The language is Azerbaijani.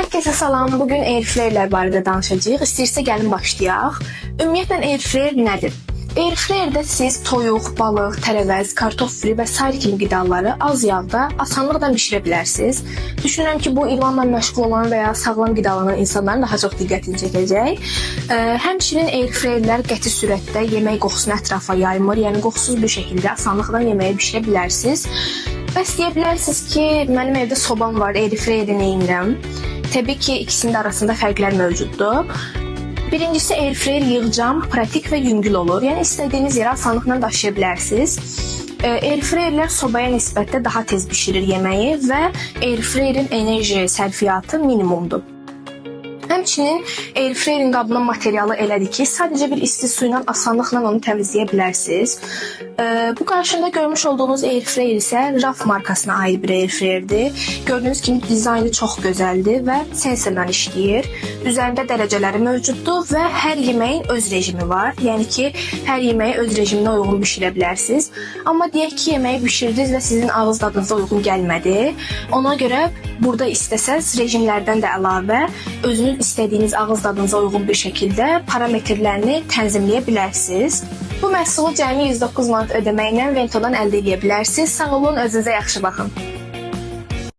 Herkese salam. Bugün airfryerlər barədə danışacağıq. İstəyirsə gəlin başlayaq. Ümumiyyətlə airfryer nədir? Airfryerdə siz toyuq, balıq, tərəvəz, kartof fri və sair kimi qidaları az yağda asanlıqla bişirə bilərsiniz. Düşünürəm ki, bu idmanla məşğul olan və ya sağlam qidalanan insanların daha çox diqqətini çəkəcək. Həmçinin airfryerlər qəti sürətdə yemək qoxusunu ətrafa yaymır, yəni qoxusuz bir şəkildə asanlıqla yeməyi bişirə bilərsiniz. Bəs deyə bilərsiniz ki, mənim evdə sobam var, airfryeri neyinirəm? Təbii ki, ikisinin arasında fərqlər mövcuddur. Birincisi, airfryer yığcam, pratik və yüngül olur. Yəni, istədiyiniz yerə asanlıqla daşıya bilərsiniz. Airfryerlər sobaya nisbətdə daha tez bişirir yeməyi və airfryerin enerji sərfiyyatı minimumdur. Həmçinin airfryerin qabının materialı elədir ki, sadəcə bir isti su ilə asanlıqla onu təmizləyə bilərsiniz. Bu qarşında görmüş olduğunuz airfryer isə RAF markasına aid bir airfryerdir. Gördüyünüz kimi dizaynı çox gözəldir və sensorla işləyir. Üzərində dərəcələri mövcuddur və hər yeməyin öz rejimi var. Yəni ki, hər yeməyi öz rejiminə uyğun bişirə bilərsiniz. Amma deyək ki, yeməyi bişirdiniz və sizin ağız dadınıza uyğun gəlmədi. Ona görə burada istəsəz rejimlərdən də əlavə özünüz istədiyiniz ağız dadınıza uyğun bir şəkildə parametrlərini tənzimləyə bilərsiniz. Bu məhsulu cəmi 109 manat ödəməklə Vento'dan əldə edə bilərsiniz. Sağ olun, özünüzə yaxşı baxın.